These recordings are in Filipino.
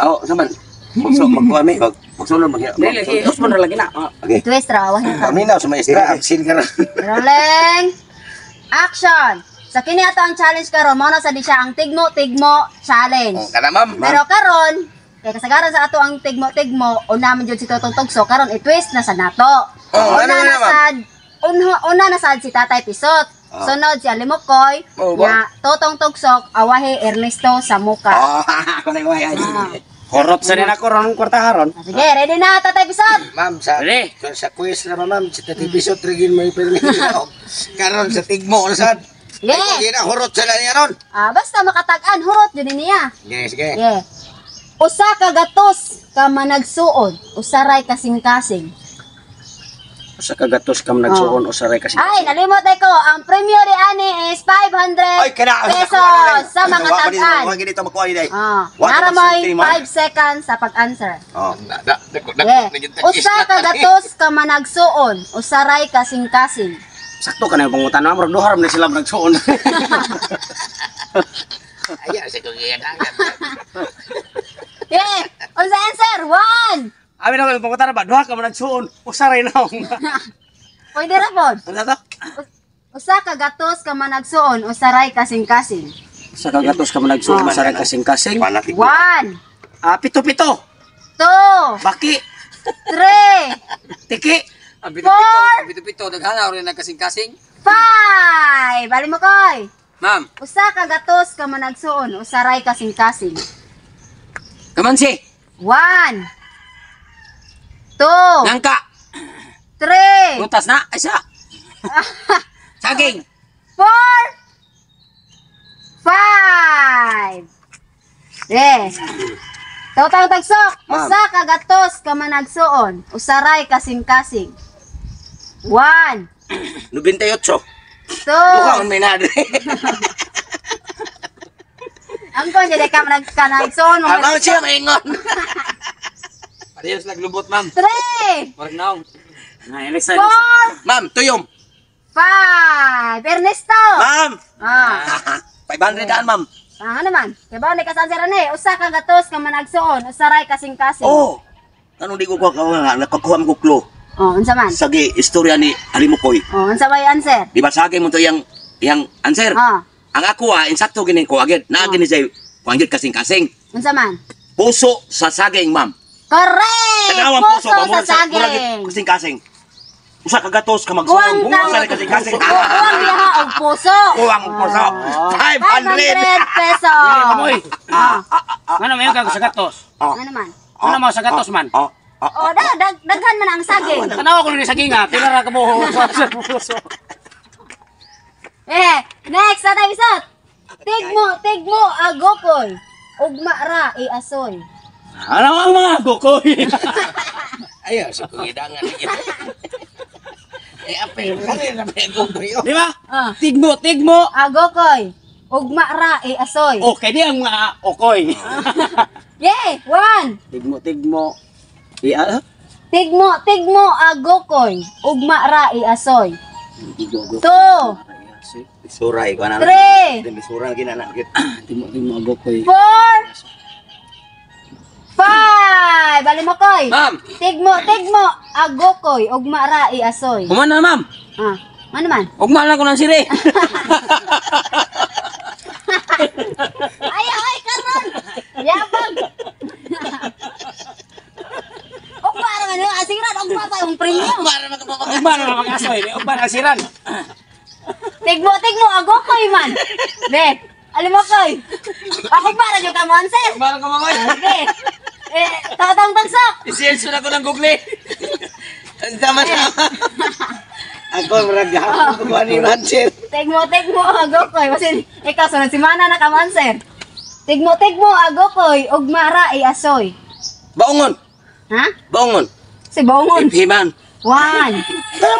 Oh, saman. Bukso magkuami, buksulon magya. Tapos mo na lagi na. Okay. Twist raw. Paminaw sa maestra, aksil ka na. Rolling. Action. Sa kini ato ang challenge karon mao na sa di siya ang tigmo-tigmo challenge. Kana ma'am. Pero karon kay kasagaran sa ato ang tigmo-tigmo una man jud si Totong Tugso karon i-twist na sa nato. Una na sad si Tatay Pisot. Sunod si Alimukoy. Nga Totong Tugsok awahi Ernesto sa muka. Ako na iway. Korot sa rin ako ron kwarta haron. Sige, ready na Tatay Pisot? Ma'am, sa quiz na ma'am, sa television trigin may permito. Karon sa tigmo na sad. Sige. Sige na, hurot sila niya ron. Basta makatag-an, hurot yun niya. Sige. Usa ka gatos ka managsuon, usaray kasing-kasing. Sa kagatos kam nagsuon o saray kasi. Ay, nalimot ko. Ang premyo ni Ani is 500 pesos sa mga tag-an. Huwag ganito makuha yun. Naramoy 5 seconds sa pag-answer. Usa ka gatos ka managsuon, usaray kasing-kasing. Sakto ka na yung pangutan na. Duharam na sila nagsuon. Ayan, sa kugiyan. Unsa answer? 1. Abi na ko yung pangutan na ba? Duha ka man nagsuon. Usaray na akong. Pwede ra pod. Ano to? Usa ka gatos ka managsuon, usaray kasing-kasing. Sa kagatos ka man nagsuon. Usaray kasing-kasing. 1. Pito-pito. 2. Baki. 3. Tiki. Pito-pito, daghana rin na kasing-kasing. 5. Bali mo koy. Ma'am, Usa ka gatos ka managsuon, usaray kasing-kasing. Kamansi. 1. 2. Nangka. 3. Butas na. Isa. Saging. 4. 5. Totong Tugsok. Usa ka gatos ka managsuon, usaray kasing-kasing. 1. 98. 2. Duha ang minado. Ang ko jadi ka nagsuon mo. Abang siya maingon. parehas naglubot, ma'am. 3. Marag naong. Ngayon, Alexa. 4. Ma'am, tuyom. 5. Ernesto. Ma'am. 500 daan, ma'am. Ano man? Kaya ba ni kasansiran eh? Usa ka gatos ka managsuon, usaray kasing-kasing. Oh. Anong di ko kuha nakakuha mo kuklo. Unsa man? Sagi istorya ni Alimukoy. Unsa ba yung answer? Di ba sagi mo to yang answer? Ang ako insakto gini ko agad na gini say kuanggit kasing-kasing. Unsa man? Puso sa saging, ma'am. Correct! Tanawang Puso sa saging. Kasing-kasing. Usa ka gatos ka magsuon, Buwang sa kasing-kasing. Buwang liha og puso. Kuwang puso. 500 pesos. Amoy. Ano mayon ka sa gatos? Ano man? Ano mo sa gatos man? Daghan man ang saging. Tanawa ko rin sa ginga. Pila ra ka buho. Next na tayo isot. Tigmo, agokoy. Ugma ra, iasoy. Ano ang mga gukoy? Ayaw, sa kugidangan niya. Apel, kanina may kumprio. Di ba? Tigmo. Agokoy. Ugma ra, iasoy. Okay, di ang mga okoy. 1. Tigmo. Tigmo, agokoy. Ugma ra, iasoy. 2. Suray ko na. 3. Suray ginanakit. Tigmo agokoy. 4. 5. Bali mo koy. Ma'am. Tigmo, agokoy. Ugma ra, iasoy. Kuman na, ma'am. Ano man? Ugma lang ko ng siri. Ay, karon. Yabang. Ugma ra nga nila. Asiran, ugma pa yung premium. Ugma na mag-asoy. Ugma na siran. Tigmo, agokoy man. Alam mo koy. Ako para nyo ka, Monse. Parang kumakoy. Totong Tugsok. Isenso na ko ng Google. Tama. Ako maraghan ko ni Manchel. Tigmo, agokoy. Kasi ikaw, sunod si Mana na ka, Monse. Tigmo, agokoy. Ugma ra, iasoy. Baungon. Ha? Baungon. Si Bongon. Himan. 1.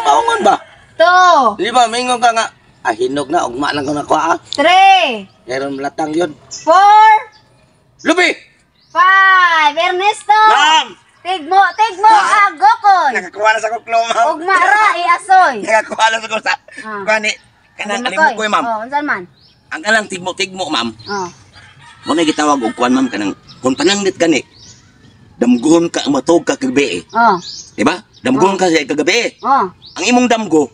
Baungon ba? 2. Di ba mingon ka nga hinog na ugma lang ko nakuha. 3. Meron latang yun. 4. Lupi! 5. Ernesto. Ma'am! Tigmo, agokoy. Nakakuha na sa kuklo, ma'am. Ugma ra, iasoy. Nakakuha na sa kuklo sa kani. Kanang alimok ko, ma'am. Unsan man? Ang alang tigmo, ma'am. Oh. Muna gitawag og kuan, ma'am, kanang kung pananglit gani, damgon ka ang matog ka kagabi. Oh. Diba? Damgon ka sa kagabi. Oh. Ang imong damgo,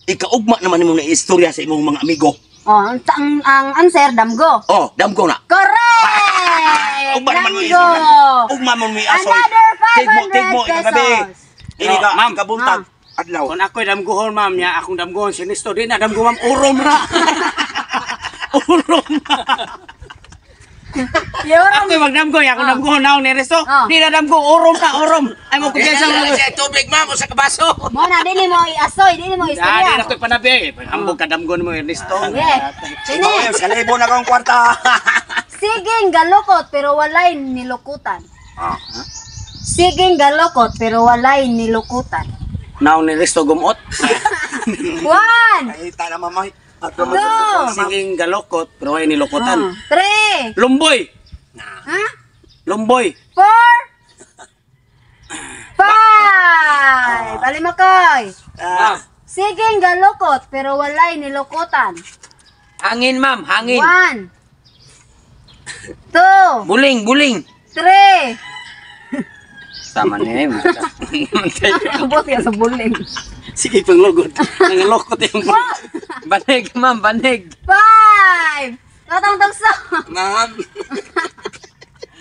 ikaugma naman imong na istorya sa imong mga amigo. Oh, ang answer damgo. Oh, damgo na. Correct! Ugma naman mo Damgo! Ugma mo mi asoy. Another 500 kagabi. pesos. Ini ka, Oh, ma'am. kabuntag. Adlaw. Kung ako'y damguhon, ma'am, niya akong damguhon, sinisto din na damgo, ma'am, urom na. Urom na. Yun. Ako'y magdamgo, akong damguhon na akong niresto. Oh. Di na damgo, urom na, urom. Ay mo kumpiyansa mo. Sa tubig, ma'am, o sa kabaso. Mo na, dili mo iasoy, dili mo Di istorya. na ako'y panabi. Hambog ka damgo mo, Ernesto. Yeah. Sini, Sa libo na kong kwarta. siging galukot pero walay nilukutan. Ah. Siging galukot pero walay nilukutan. Naong niresto gumot. 1, Ay, tana mamay. Ako Go! Siging galokot, pero ay nilokotan. 3, Lumboy! ha? Lumboy! 4, 5. Balimakoy. Ma'am, Siging galukot pero walay nilukutan. hangin, ma'am, hangin. 1, 2, Buling, buling. 3. Sama niya yun. Abot ka sa buling. Sige, panglugod. Nangalokot yung Banig, ma'am, banig. 5. Katong tugso. Ma'am.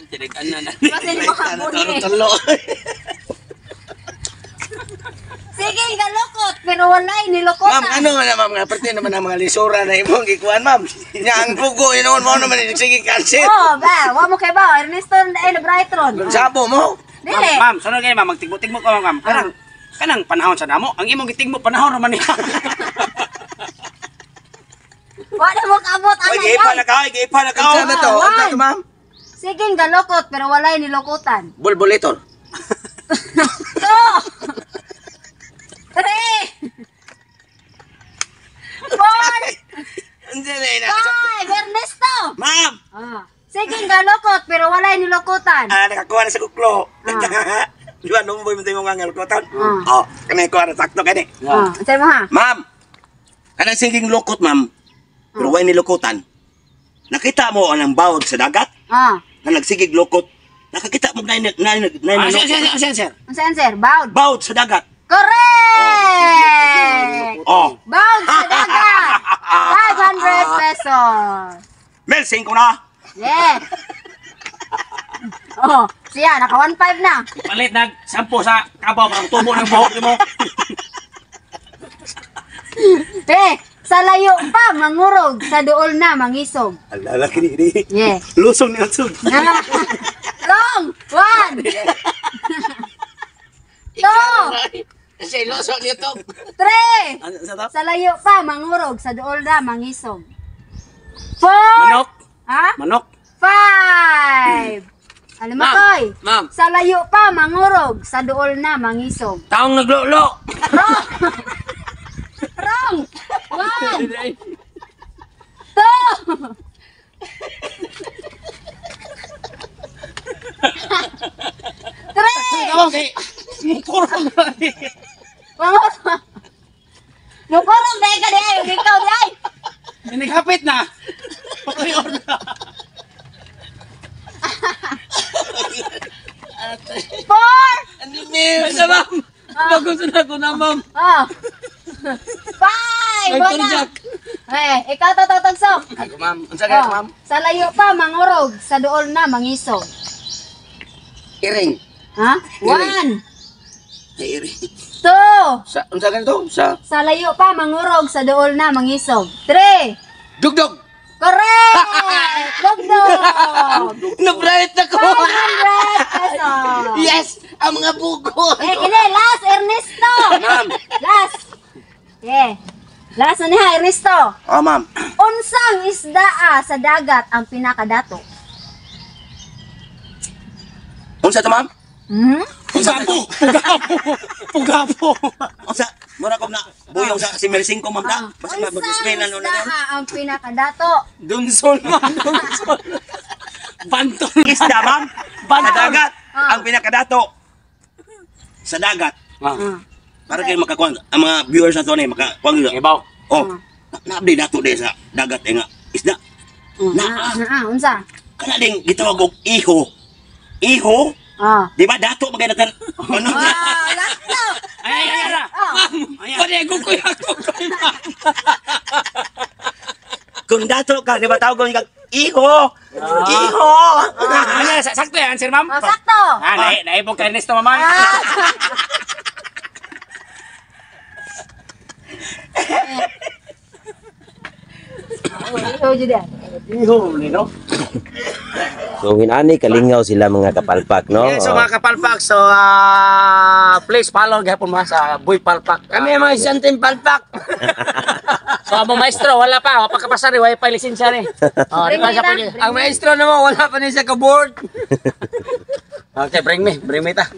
Tinigan na. Kasi ni makabuni. Tulo. Siging galukot pero walay nilukutan. Ma'am, ano man ma'am, nga parte naman ang mga lisura na imong gikuan, ma'am. Nya ang pugo inoon mo naman sige cancer. Oh, ba, wa mo kay ba Ernesto and Brightron. Sabo mo. Dili. Ma'am, sunod kayo, ma'am. Magtigmo-tigmo ka, ma'am. Kanang panahon sa damo. Ang imong gitigmo panahon naman niya. Wa na mo kabot Ay, anay. gipa na ka, gipa na ka. Ano to? Ano to, ma'am? Siging galukot pero walay nilukutan. Bulbulator. 2, 3, 4, Andiyan na ina. 5. Ernesto. Ma'am, Siging galukot pero walay nilukutan. nakakuha na sa kuklo. Ah. Di ba, nung boy mo tayo mga ngalkotan? Ah. Oh, kanay kuha na sakto kani. Say mo ha. Ma'am, kanang siging lukot, ma'am. Pero way nilukutan. Nakita mo ang bawod sa dagat? Ah. Na nagsigig lukot. Nakakita mo na Sir. Unsa answer? Bawd. bawod sa dagat. Correct. Oh, Bawd sa dagat. 500 pesos. Melsing ko na. Yeah. Oh, siya, naka 1.5 na. Palit na sampo sa kabaw. Parang tubo ng buhok mo. Sa layo pa, mangurog. Sa duol na, mangisog. Alala kini ni. Yeah. Lusong ni Atsug. Wrong. 1. 2. Kasi iloso niyo to. 3. Ano sa top? Sa layo pa, mangurog. Sa duol na, mangisog. 4. Manok. Ha? Manok. 5. Alam mo, Koy? Ma'am, Sa layo pa, mangurog. Sa duol na, mangisog. taong naglolo. Wrong. Wrong. 1. 2. Three. Mukurong. Mangot. Mukurong dahil ka dahil. Ikaw dahil. Inigapit na. Pakuyor na. 4. Ano, ma'am? Bagusin ako na, ma'am. Oh. 5. May Wala. turjak. Ikaw tatagso. Ako, ma'am. Unsa ka, ma'am? Sa layo pa, mangurog. Sa duol na, mangisog. Iring. Ha? 1. Iring. 2. Sa unsa ka to? Sa layo pa, mangurog. Sa duol na, mangisog. 3. Dugdog. Correct! Dugdog! Na-bright ako. 500 pesos! Yes, ang mga bugo. Kini, last, Ernesto! Ma'am. Last! Yeah. Last na niya, Ernesto. Oh, ma'am. Unsang isda sa dagat ang pinakadato? Unsa to, ma'am? Pugapo. Pugapo. Pugapo. Unsa? Mura ko na buyong sa si Melsing ko, ma'am da. Basta Unsang mag-display na isda ang pinakadato? Dunsol, ma'am. Dunsol. Bantol. Isda, ma'am. Sa Bantol. dagat. Ang pinakadato. Sa dagat. Para kayo makakuha. Ang mga viewers na to na makakuha nila. Ibaw. Oh, na-update nato din sa dagat nga isda. Unsa? Kana ding gitawag og iho iho, Ah. di ba dato magandatan? Ano? Lakto. Ay, ara. Pwede ako ko ako ko. Kung dato ka, di ba tawag ko iho? Iho! Ano, sakto yan, sir ma'am? Oh, sakto. Naibog ka Ernesto, mama. Ah. Oh, jud yan. Iho, no? So hinani kalingaw sila mga kapalpak no. Yeah, so mga kapalpak, so please follow gapon mo sa Boy Palpak. Kami mga isantin palpak. So among maestro, wala pa kapasari, wala pa lisensya ni. Oh, di pa siya pwede. Ang maestro naman wala pa niya sa kaboard. Okay, bring me ta.